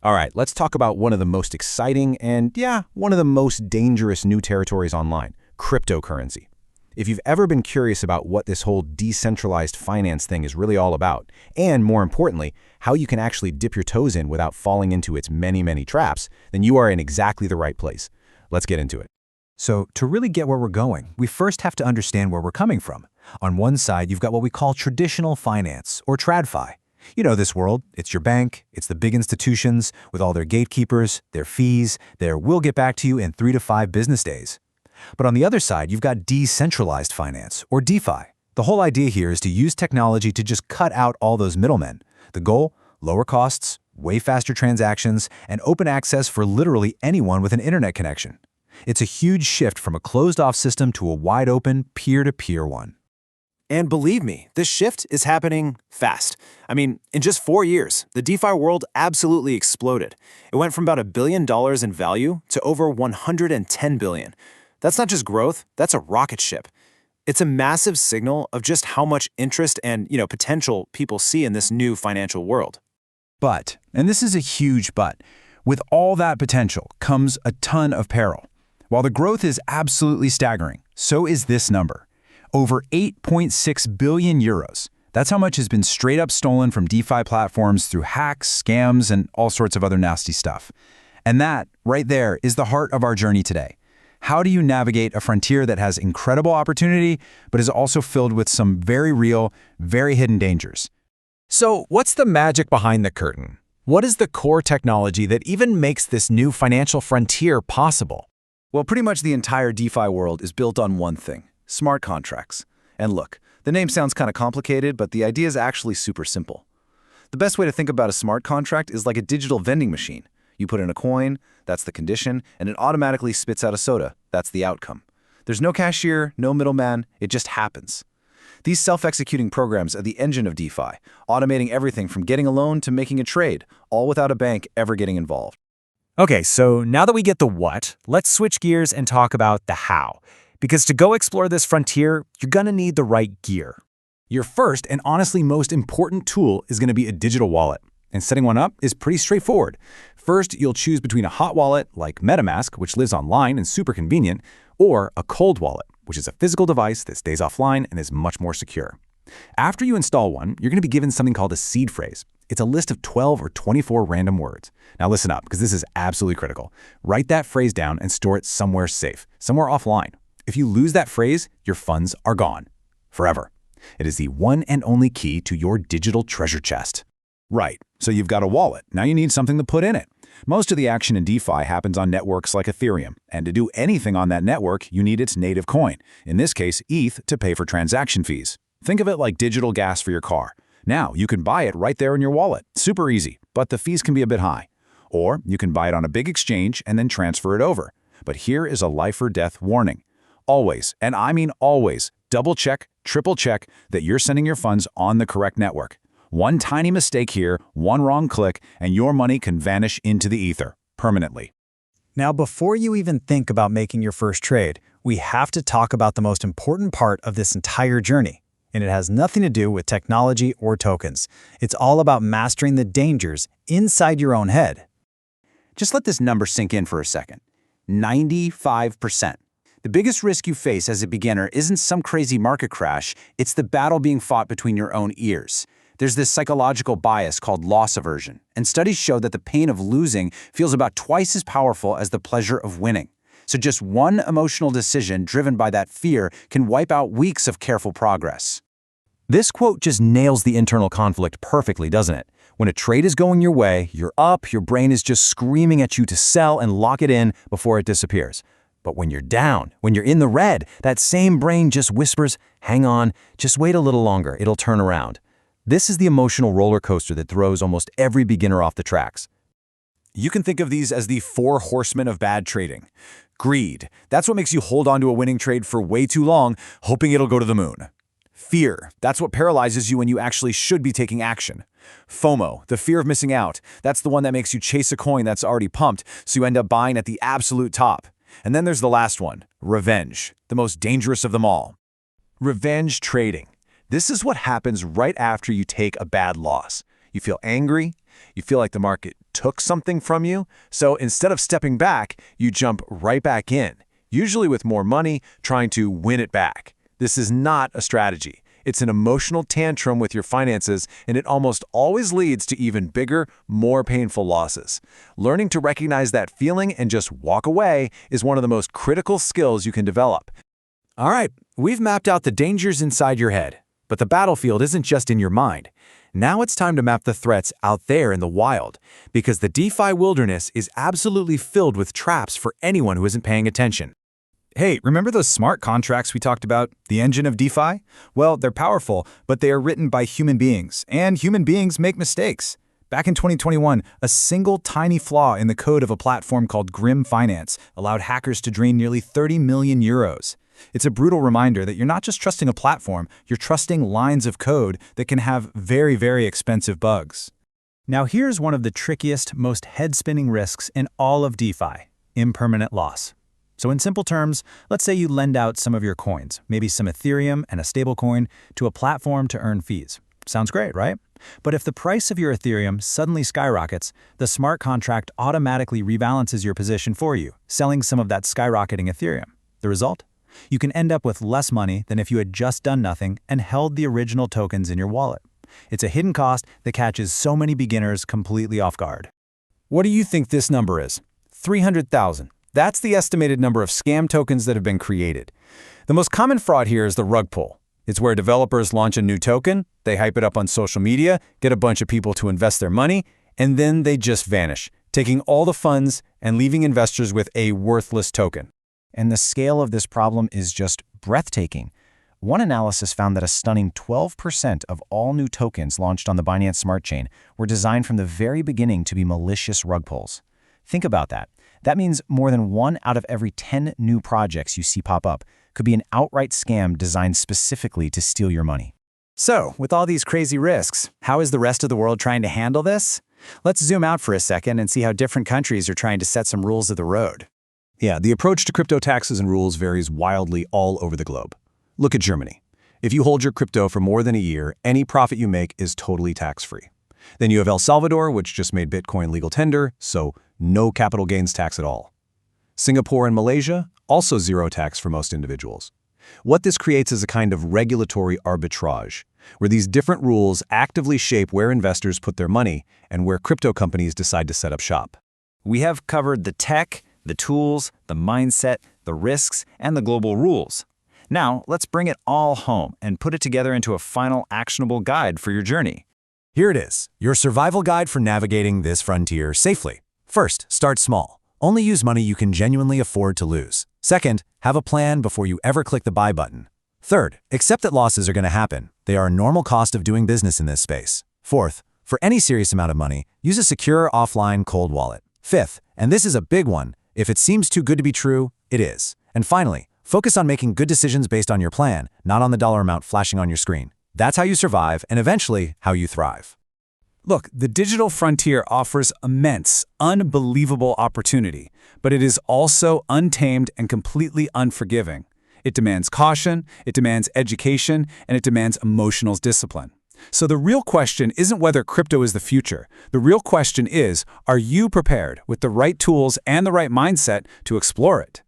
All right, let's talk about one of the most exciting and, yeah, one of the most dangerous new territories online, cryptocurrency. If you've ever been curious about what this whole decentralized finance thing is really all about, and more importantly, how you can actually dip your toes in without falling into its many, many traps, then you are in exactly the right place. Let's get into it. So to really get where we're going, we first have to understand where we're coming from. On one side, you've got what we call traditional finance, or TradFi. You know this world. It's your bank, it's the big institutions with all their gatekeepers, their fees, their "we'll get back to you in 3 to 5 business days." But on the other side, you've got decentralized finance, or DeFi. The whole idea here is to use technology to just cut out all those middlemen. The goal? Lower costs, way faster transactions, and open access for literally anyone with an internet connection. It's a huge shift from a closed-off system to a wide-open, peer-to-peer one. And believe me, this shift is happening fast. I mean, in just 4 years, the DeFi world absolutely exploded. It went from about $1 billion in value to over $110 billion. That's not just growth, that's a rocket ship. It's a massive signal of just how much interest and, potential people see in this new financial world. But, and this is a huge but, with all that potential comes a ton of peril. While the growth is absolutely staggering, so is this number. Over 8.6 billion euros. That's how much has been straight up stolen from DeFi platforms through hacks, scams, and all sorts of other nasty stuff. And that, right there, is the heart of our journey today. How do you navigate a frontier that has incredible opportunity, but is also filled with some very real, very hidden dangers? So, what's the magic behind the curtain? What is the core technology that even makes this new financial frontier possible? Well, pretty much the entire DeFi world is built on one thing: smart contracts. And look, the name sounds kind of complicated, but the idea is actually super simple. The best way to think about a smart contract is like a digital vending machine. You put in a coin, that's the condition, and it automatically spits out a soda. That's the outcome. There's no cashier, no middleman, it just happens. These self-executing programs are the engine of DeFi, automating everything from getting a loan to making a trade, all without a bank ever getting involved. Okay, so now that we get the what, let's switch gears and talk about the how. Because to go explore this frontier, you're gonna need the right gear. Your first and honestly most important tool is going to be a digital wallet. And setting one up is pretty straightforward. First, you'll choose between a hot wallet like MetaMask, which lives online and super convenient, or a cold wallet, which is a physical device that stays offline and is much more secure. After you install one, you're going to be given something called a seed phrase. It's a list of 12 or 24 random words. Now listen up, because this is absolutely critical. Write that phrase down and store it somewhere safe, somewhere offline. If you lose that phrase, your funds are gone. Forever. It is the one and only key to your digital treasure chest. Right, so you've got a wallet. Now you need something to put in it. Most of the action in DeFi happens on networks like Ethereum, and to do anything on that network, you need its native coin, in this case ETH, to pay for transaction fees. Think of it like digital gas for your car. Now, you can buy it right there in your wallet. Super easy, but the fees can be a bit high. Or you can buy it on a big exchange and then transfer it over. But here is a life or death warning. Always, and I mean always, double check, triple check that you're sending your funds on the correct network. One tiny mistake here, one wrong click, and your money can vanish into the ether, permanently. Now, before you even think about making your first trade, we have to talk about the most important part of this entire journey. And it has nothing to do with technology or tokens. It's all about mastering the dangers inside your own head. Just let this number sink in for a second. 95%. The biggest risk you face as a beginner isn't some crazy market crash, it's the battle being fought between your own ears. There's this psychological bias called loss aversion, and studies show that the pain of losing feels about twice as powerful as the pleasure of winning. So just one emotional decision driven by that fear can wipe out weeks of careful progress. This quote just nails the internal conflict perfectly, doesn't it? When a trade is going your way, you're up, your brain is just screaming at you to sell and lock it in before it disappears. But when you're down, when you're in the red, that same brain just whispers, hang on, just wait a little longer, it'll turn around. This is the emotional roller coaster that throws almost every beginner off the tracks. You can think of these as the 4 horsemen of bad trading. Greed. That's what makes you hold on to a winning trade for way too long, hoping it'll go to the moon. Fear. That's what paralyzes you when you actually should be taking action. FOMO, the fear of missing out. That's the one that makes you chase a coin that's already pumped, so you end up buying at the absolute top. And then there's the last one, revenge, the most dangerous of them all. Revenge trading. This is what happens right after you take a bad loss. You feel angry, You feel like the market took something from you, so instead of stepping back, you jump right back in, usually with more money, trying to win it back. This is not a strategy. It's an emotional tantrum with your finances, and it almost always leads to even bigger, more painful losses. Learning to recognize that feeling and just walk away is one of the most critical skills you can develop. All right, we've mapped out the dangers inside your head, but the battlefield isn't just in your mind. Now it's time to map the threats out there in the wild, because the DeFi wilderness is absolutely filled with traps for anyone who isn't paying attention. Hey, remember those smart contracts we talked about, the engine of DeFi? Well, they're powerful, but they are written by human beings, and human beings make mistakes. Back in 2021, a single tiny flaw in the code of a platform called Grim Finance allowed hackers to drain nearly 30 million euros. It's a brutal reminder that you're not just trusting a platform, you're trusting lines of code that can have very, very expensive bugs. Now here's one of the trickiest, most head-spinning risks in all of DeFi: impermanent loss. So in simple terms, let's say you lend out some of your coins, maybe some Ethereum and a stablecoin, to a platform to earn fees. Sounds great, right? But if the price of your Ethereum suddenly skyrockets, the smart contract automatically rebalances your position for you, selling some of that skyrocketing Ethereum. The result? You can end up with less money than if you had just done nothing and held the original tokens in your wallet. It's a hidden cost that catches so many beginners completely off guard. What do you think this number is? 300,000. That's the estimated number of scam tokens that have been created. The most common fraud here is the rug pull. It's where developers launch a new token, they hype it up on social media, get a bunch of people to invest their money, and then they just vanish, taking all the funds and leaving investors with a worthless token. And the scale of this problem is just breathtaking. One analysis found that a stunning 12% of all new tokens launched on the Binance Smart Chain were designed from the very beginning to be malicious rug pulls. Think about that. That means more than 1 out of every 10 new projects you see pop up could be an outright scam designed specifically to steal your money. So, with all these crazy risks, how is the rest of the world trying to handle this? Let's zoom out for a second and see how different countries are trying to set some rules of the road. Yeah, the approach to crypto taxes and rules varies wildly all over the globe. Look at Germany. If you hold your crypto for more than a year, any profit you make is totally tax-free. Then you have El Salvador, which just made Bitcoin legal tender, so no capital gains tax at all. Singapore and Malaysia, also zero tax for most individuals. What this creates is a kind of regulatory arbitrage, where these different rules actively shape where investors put their money and where crypto companies decide to set up shop. We have covered the tech, the tools, the mindset, the risks, and the global rules. Now, let's bring it all home and put it together into a final actionable guide for your journey. Here it is, your survival guide for navigating this frontier safely. First, start small. Only use money you can genuinely afford to lose. Second, have a plan before you ever click the buy button. Third, accept that losses are going to happen. They are a normal cost of doing business in this space. Fourth, for any serious amount of money, use a secure offline cold wallet. Fifth, and this is a big one, if it seems too good to be true, it is. And finally, focus on making good decisions based on your plan, not on the dollar amount flashing on your screen. That's how you survive and eventually how you thrive. Look, the digital frontier offers immense, unbelievable opportunity, but it is also untamed and completely unforgiving. It demands caution, it demands education, and it demands emotional discipline. So the real question isn't whether crypto is the future. The real question is, are you prepared with the right tools and the right mindset to explore it?